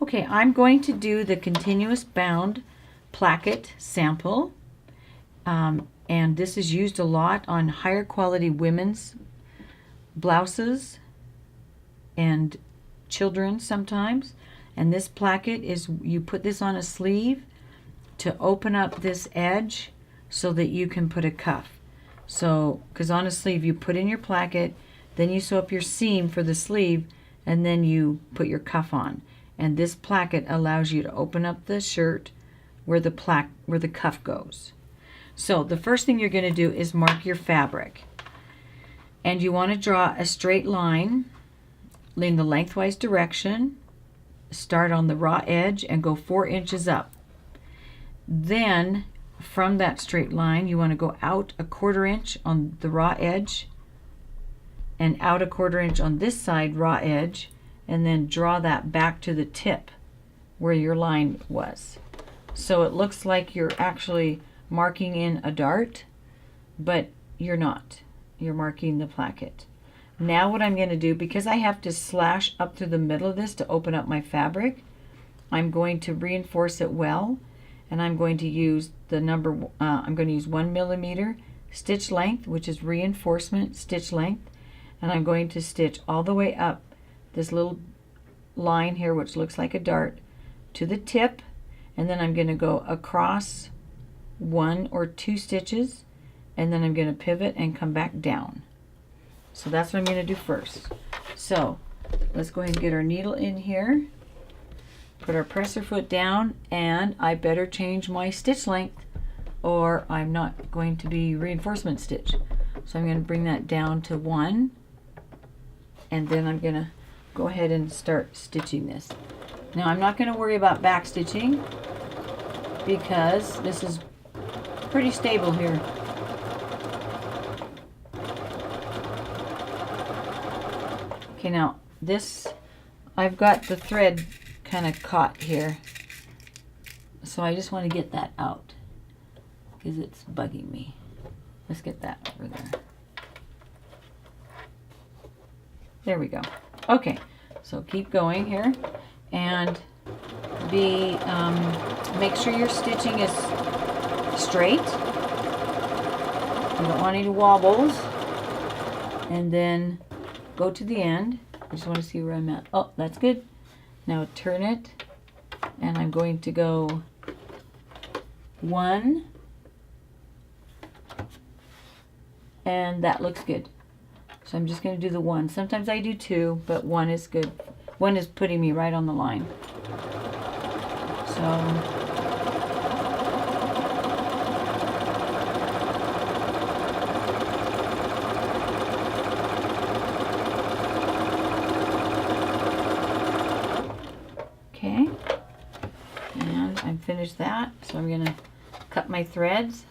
Okay, I'm going to do the continuous bound placket sample. And this is used a lot on higher quality women's blouses and children sometimes. And this placket is, you put this on a sleeve to open up this edge so that you can put a cuff. So, because on a sleeve you put in your placket, then you sew up your seam for the sleeve, and then you put your cuff on. And this placket allows you to open up the shirt where the cuff goes. So the first thing you're going to do is mark your fabric. And you want to draw a straight line in the lengthwise direction. Start on the raw edge and go 4 inches up. Then from that straight line you want to go out a 1/4 inch on the raw edge and out a 1/4 inch on this side raw edge, and then draw that back to the tip where your line was. So it looks like you're actually marking in a dart, but you're not. You're marking the placket. Now what I'm going to do, because I have to slash up through the middle of this to open up my fabric, I'm going to reinforce it well, and I'm going to use the I'm going to use 1 millimeter stitch length, which is reinforcement stitch length, and I'm going to stitch all the way up this little line here, which looks like a dart, to the tip, and then I'm going to go across 1 or 2 stitches, and then I'm going to pivot and come back down. So that's what I'm going to do first. So let's go ahead and get our needle in here, put our presser foot down, and I better change my stitch length or I'm not going to be reinforcement stitch. So I'm going to bring that down to 1, and then I'm going to go ahead and start stitching this. Now I'm not going to worry about back stitching because this is pretty stable here. Okay, now this, I've got the thread kind of caught here, so I just want to get that out because it's bugging me. Let's get that over there. There we go. Okay, so keep going here, and make sure your stitching is straight. You don't want any wobbles. And then go to the end. I just want to see where I'm at. Oh, that's good. Now turn it, and I'm going to go 1, and that looks good. So I'm just going to do the 1. Sometimes I do 2, but 1 is good. 1 is putting me right on the line. So okay, and I'm finished that. So I'm going to cut my threads.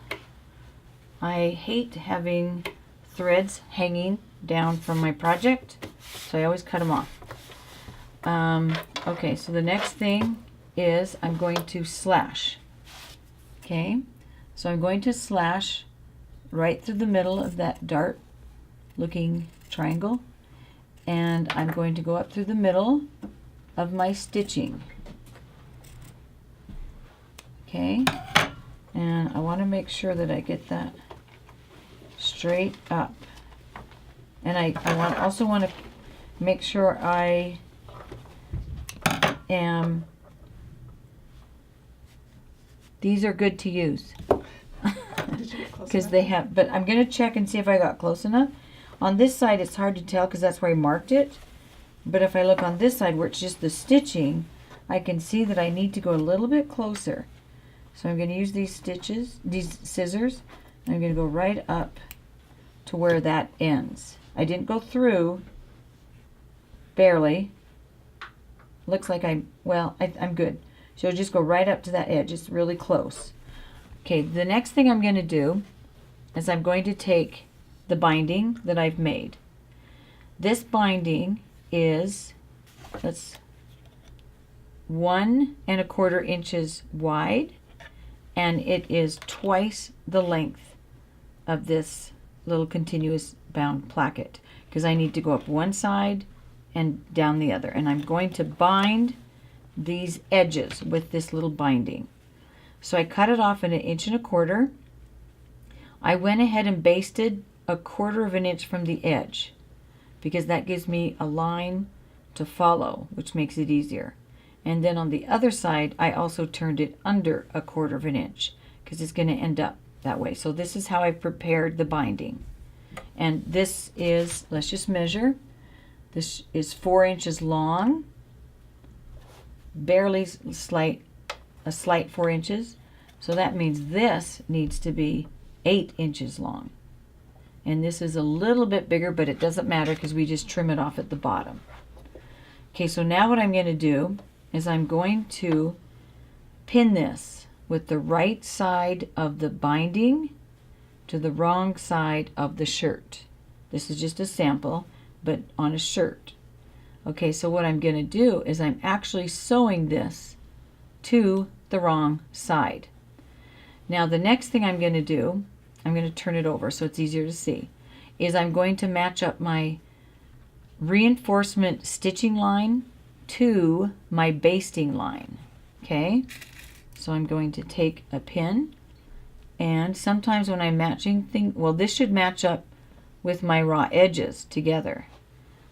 I hate having threads hanging down from my project, so I always cut them off. Okay, so the next thing is I'm going to slash. Okay, so I'm going to slash right through the middle of that dart looking triangle, and I'm going to go up through the middle of my stitching. Okay, and I want to make sure that I get that straight up, and I also want to make sure I am, these are good to use because they have, but I'm going to check and see if I got close enough. On this side it's hard to tell because that's where I marked it, but if I look on this side where it's just the stitching, I can see that I need to go a little bit closer. So I'm going to use these scissors, and I'm going to go right up to where that ends. I didn't go through, barely. Looks like I'm good. So just go right up to that edge. It's really close. Okay, the next thing I'm going to do is I'm going to take the binding that I've made. This binding is, that's 1 1/4 inches wide, and it is twice the length of this little continuous bound placket because I need to go up one side and down the other, and I'm going to bind these edges with this little binding. So I cut it off at 1.25 inches. I went ahead and basted 1/4 inch from the edge because that gives me a line to follow, which makes it easier. And then on the other side, I also turned it under 1/4 inch because it's going to end up that way. So this is how I prepared the binding. And this is, let's just measure. This is 4 inches long, barely a slight 4 inches. So that means this needs to be 8 inches long. And this is a little bit bigger, but it doesn't matter because we just trim it off at the bottom. Okay, so now what I'm going to do is I'm going to pin this with the right side of the binding to the wrong side of the shirt. This is just a sample, but on a shirt. Okay, so what I'm going to do is I'm actually sewing this to the wrong side. Now the next thing I'm going to do, I'm going to turn it over so it's easier to see, is I'm going to match up my reinforcement stitching line to my basting line. Okay, so I'm going to take a pin, and sometimes when I'm matching things, well, this should match up with my raw edges together.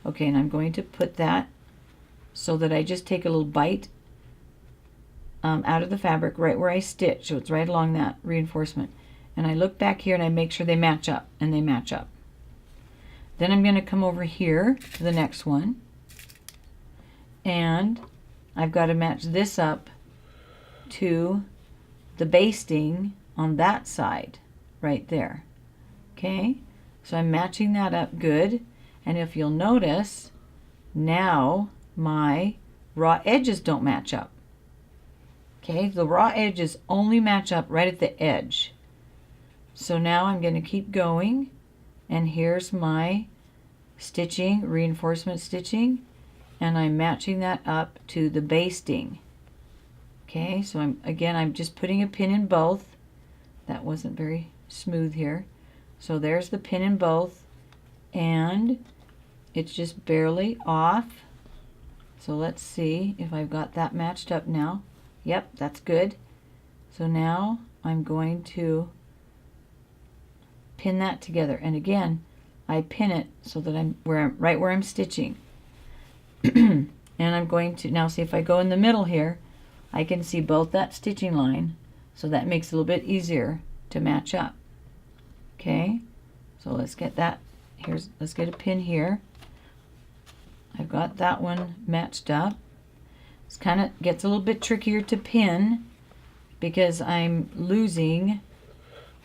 Okay, and I'm going to put that so that I just take a little bite out of the fabric right where I stitch, so it's right along that reinforcement. And I look back here and I make sure they match up, and they match up. Then I'm going to come over here to the next one, and I've got to match this up to the basting on that side right there. Okay, so I'm matching that up good, and if you'll notice, now my raw edges don't match up. Okay, the raw edges only match up right at the edge. So now I'm going to keep going, and here's my stitching, reinforcement stitching, and I'm matching that up to the basting. Okay, so I'm just putting a pin in both. That wasn't very smooth here. So there's the pin in both, and it's just barely off. So let's see if I've got that matched up now. Yep, that's good. So now I'm going to pin that together, and again I pin it so that I'm right where I'm stitching. And I'm going to now see if I go in the middle here, I can see both that stitching line, so that makes it a little bit easier to match up. Okay, so let's get that. Let's get a pin here. I've got that one matched up. It's kind of gets a little bit trickier to pin because I'm losing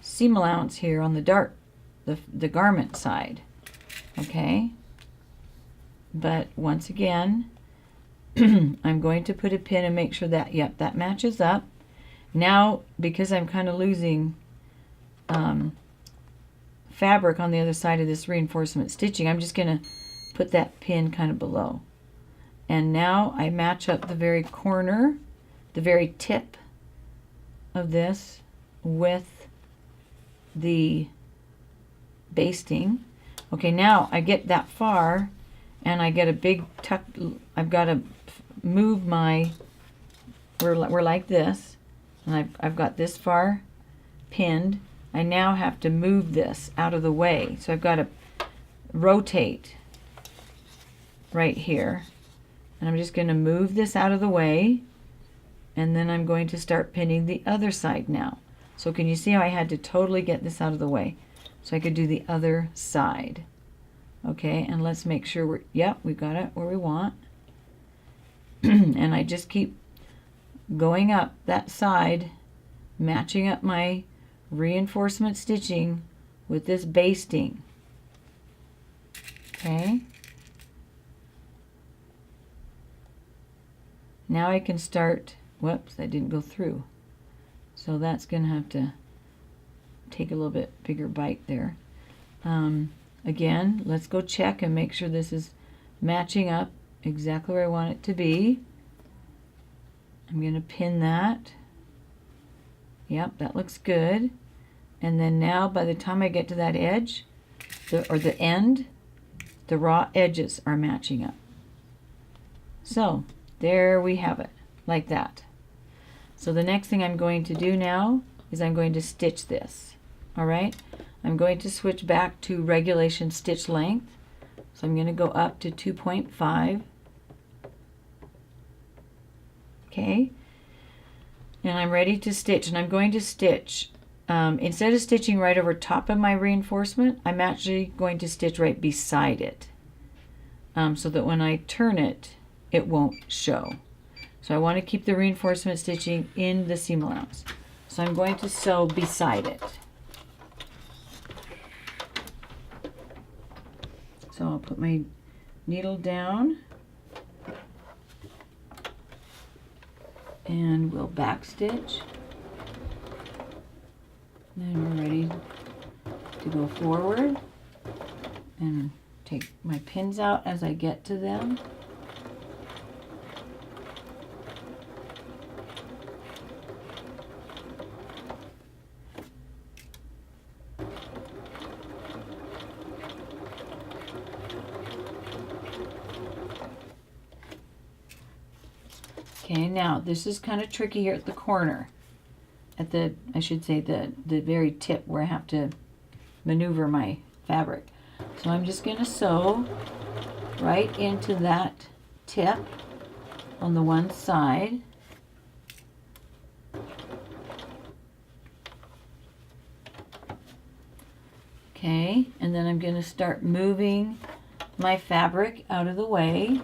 seam allowance here on the garment side. Okay, but once again I'm going to put a pin and make sure that, yep, that matches up. Now because I'm kind of losing fabric on the other side of this reinforcement stitching, I'm just going to put that pin kind of below, and now I match up the very corner, the very tip of this with the basting. Okay, now I get that far and I get a big tuck. I've got to move my, we're like this, and I've got this far pinned. I now have to move this out of the way, so I've got to rotate right here, and I'm just going to move this out of the way, and then I'm going to start pinning the other side now. So can you see how I had to totally get this out of the way so I could do the other side? Okay, and let's make sure we've got it where we want. And I just keep going up that side, matching up my reinforcement stitching with this basting. Okay. Now I can start, whoops, that didn't go through. So that's going to have to take a little bit bigger bite there. Again, let's go check and make sure this is matching up exactly where I want it to be. I'm going to pin that. Yep, that looks good. And then now by the time I get to that edge, the end, the raw edges are matching up. So there we have it. like that. So the next thing I'm going to do now is I'm going to stitch this. All right, I'm going to switch back to regulation stitch length. So I'm going to go up to 2.5. Okay, and I'm ready to stitch, and I'm going to stitch instead of stitching right over top of my reinforcement, I'm actually going to stitch right beside it, so that when I turn it, it won't show. So I want to keep the reinforcement stitching in the seam allowance. So I'm going to sew beside it. So I'll put my needle down and we'll back stitch. Then we're ready to go forward and take my pins out as I get to them. Okay, now this is kind of tricky here at the corner, at the, I should say the very tip where I have to maneuver my fabric. So I'm just going to sew right into that tip on the one side. Okay, and then I'm going to start moving my fabric out of the way.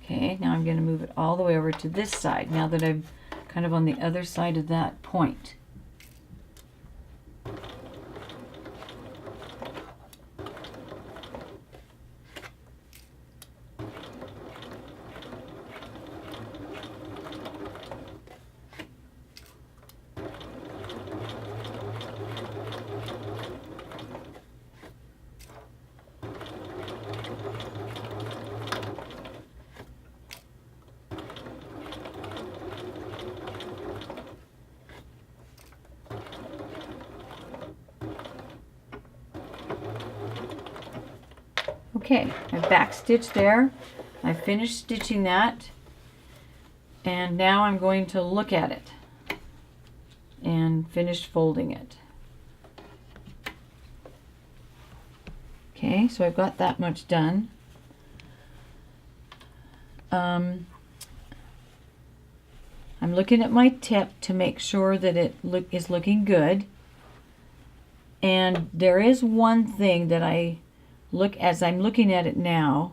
Okay, now I'm going to move it all the way over to this side, now that I'm kind of on the other side of that point. Okay, I've back stitched there. I finished stitching that, and now I'm going to look at it and finish folding it. Okay, so I've got that much done. I'm looking at my tip to make sure that it is looking good. And there is one thing that as I'm looking at it now,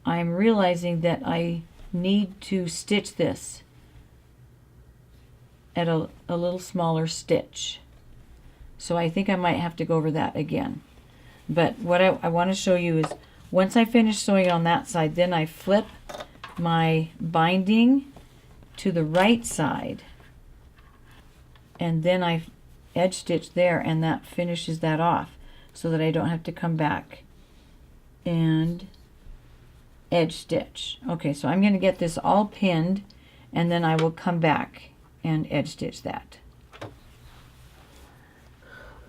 I'm realizing that I need to stitch this at a little smaller stitch. So I think I might have to go over that again. But what I want to show you is once I finish sewing on that side, then I flip my binding to the right side, and then I edge stitch there, and that finishes that off so that I don't have to come back and edge stitch. Okay, so I'm going to get this all pinned, and then I will come back and edge stitch that.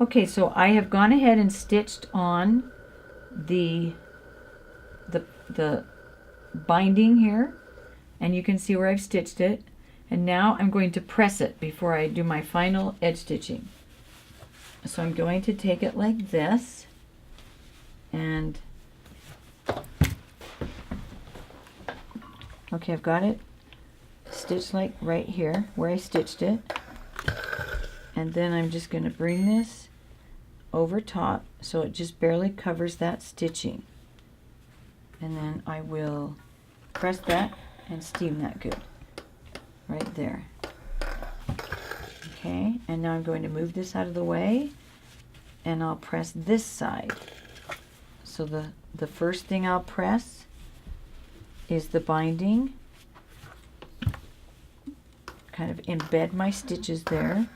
Okay, so I have gone ahead and stitched on the binding here, and you can see where I've stitched it, and now I'm going to press it before I do my final edge stitching. So I'm going to take it like this, and okay, I've got it stitched like right here where I stitched it, and then I'm just going to bring this over top so it just barely covers that stitching, and then I will press that and steam that good right there. Okay, and now I'm going to move this out of the way, and I'll press this side. So the first thing I'll press is the binding, kind of embed my stitches there,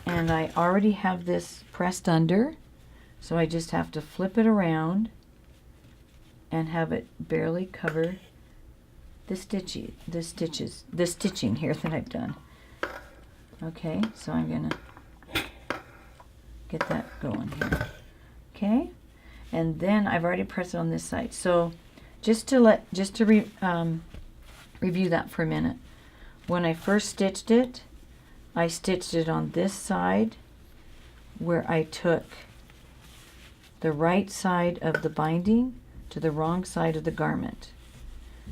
and I already have this pressed under, so I just have to flip it around and have it barely cover the stitching here that I've done. Okay, so I'm gonna get that going here. Okay, and then I've already pressed it on this side, so just to review that for a minute. When I first stitched it, I stitched it on this side where I took the right side of the binding to the wrong side of the garment.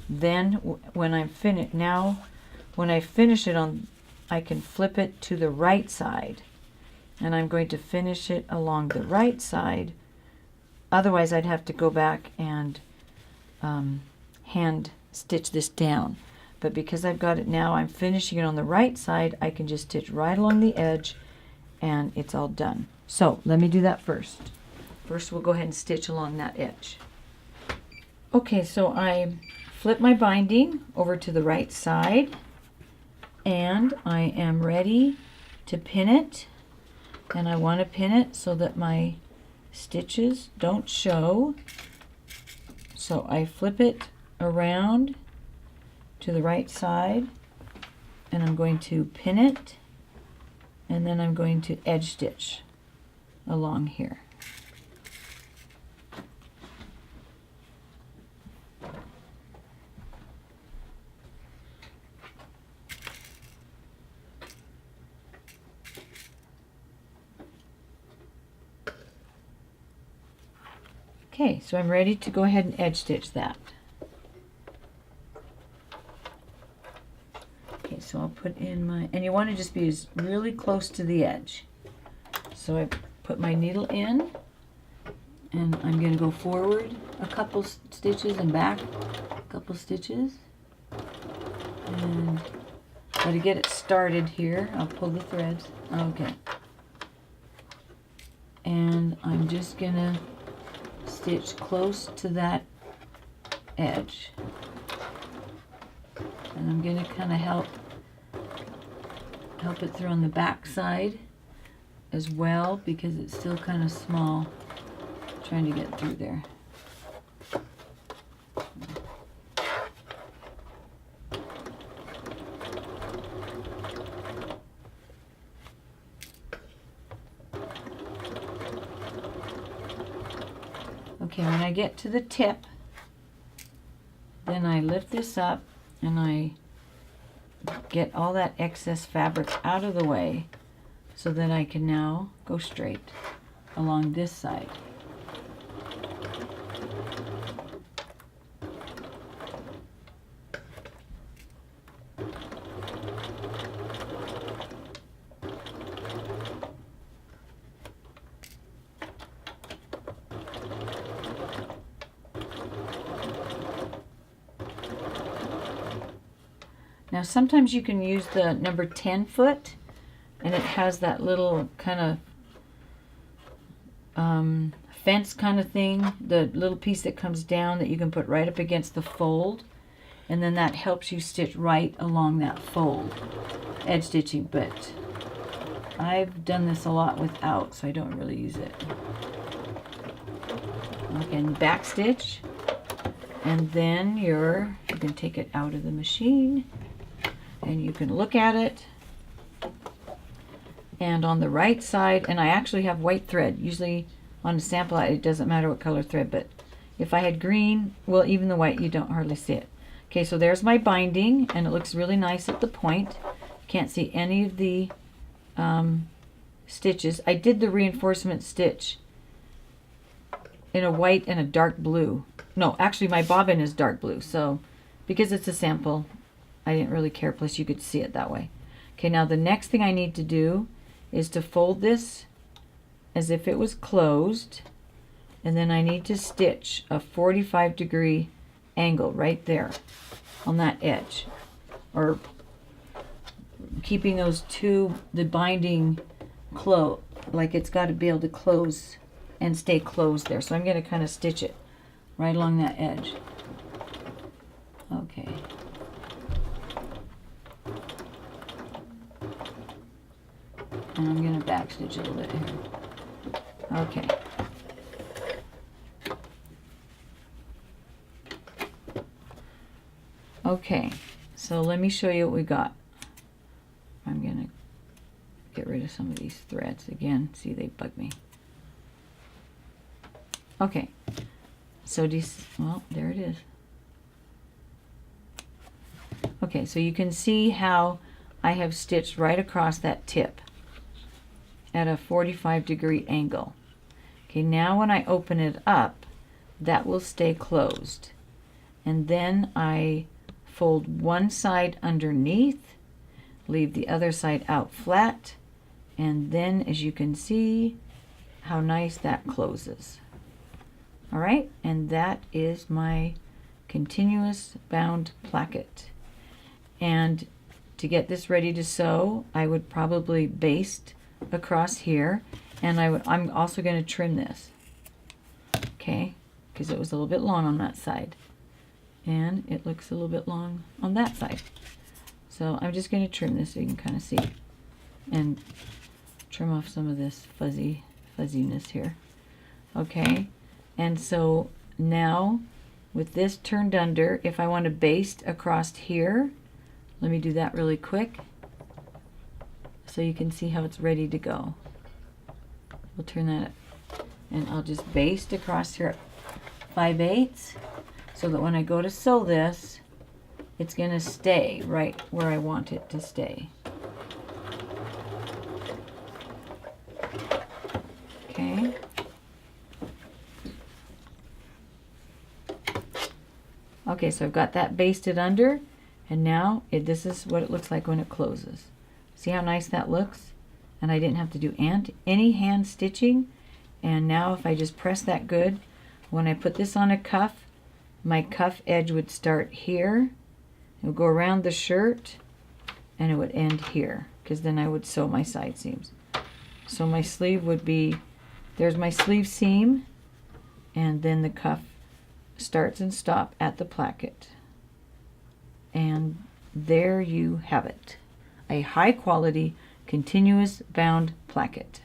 Then when I'm finished, when I finish it on, I can flip it to the right side, and I'm going to finish it along the right side. Otherwise I'd have to go back and hand stitch this down. But because I've got it now, I'm finishing it on the right side, I can just stitch right along the edge and it's all done. So let me do that first. First we'll go ahead and stitch along that edge. Okay, so I flip my binding over to the right side and I am ready to pin it, and I want to pin it so that my stitches don't show. So I flip it around to the right side and I'm going to pin it, and then I'm going to edge stitch along here. Okay, so I'm ready to go ahead and edge stitch that. Okay, so I'll put in my, and you want to just be really close to the edge. So I put my needle in, and I'm going to go forward a couple stitches and back a couple stitches. And to get it started here, I'll pull the threads. Okay. And I'm just going to stitch close to that edge, and I'm going to kind of help it through on the back side as well, because it's still kind of small, trying to get through there. Okay, when I get to the tip, then I lift this up and I get all that excess fabric out of the way so that I can now go straight along this side. Now sometimes you can use the number 10 foot, and it has that little kind of fence kind of thing, the little piece that comes down that you can put right up against the fold, and then that helps you stitch right along that fold, edge stitching. But I've done this a lot without, so I don't really use it. Okay, and back stitch, and then you can take it out of the machine and you can look at it. And on the right side, and I actually have white thread. Usually on a sample it doesn't matter what color thread, but if I had green, well, even the white, you don't hardly see it. Okay, so there's my binding, and it looks really nice at the point. Can't see any of the stitches. I did the reinforcement stitch in a white and a dark blue. No, actually my bobbin is dark blue, so because it's a sample, I didn't really care, plus you could see it that way. Okay, now the next thing I need to do is to fold this as if it was closed, and then I need to stitch a 45-degree angle right there on that edge, or keeping those two, the binding close, like it's got to be able to close and stay closed there. So I'm going to kind of stitch it right along that edge. Okay. And I'm going to back stitch a little bit here. Okay. Okay, so let me show you what we got. I'm going to get rid of some of these threads again. See, they bug me. Okay, so these, well, there it is. Okay, so you can see how I have stitched right across that tip at a 45-degree angle. Okay, now when I open it up, that will stay closed. And then I fold one side underneath, leave the other side out flat, and then as you can see how nice that closes. All right, and that is my continuous bound placket. And to get this ready to sew, I would probably baste across here, and I'm also going to trim this, okay, because it was a little bit long on that side, and it looks a little bit long on that side. So I'm just going to trim this so you can kind of see, and trim off some of this fuzziness here. Okay, and so now with this turned under, if I want to baste across here, let me do that really quick so you can see how it's ready to go. We'll turn that up, and I'll just baste across here 5/8 so that when I go to sew this, it's going to stay right where I want it to stay. Okay. Okay, so I've got that basted under, and now this is what it looks like when it closes. See how nice that looks? And I didn't have to do any hand stitching. And now if I just press that good, when I put this on a cuff, my cuff edge would start here. It would go around the shirt, and it would end here, because then I would sew my side seams. So my sleeve would be, there's my sleeve seam, and then the cuff starts and stops at the placket. And there you have it, a high quality continuous bound placket.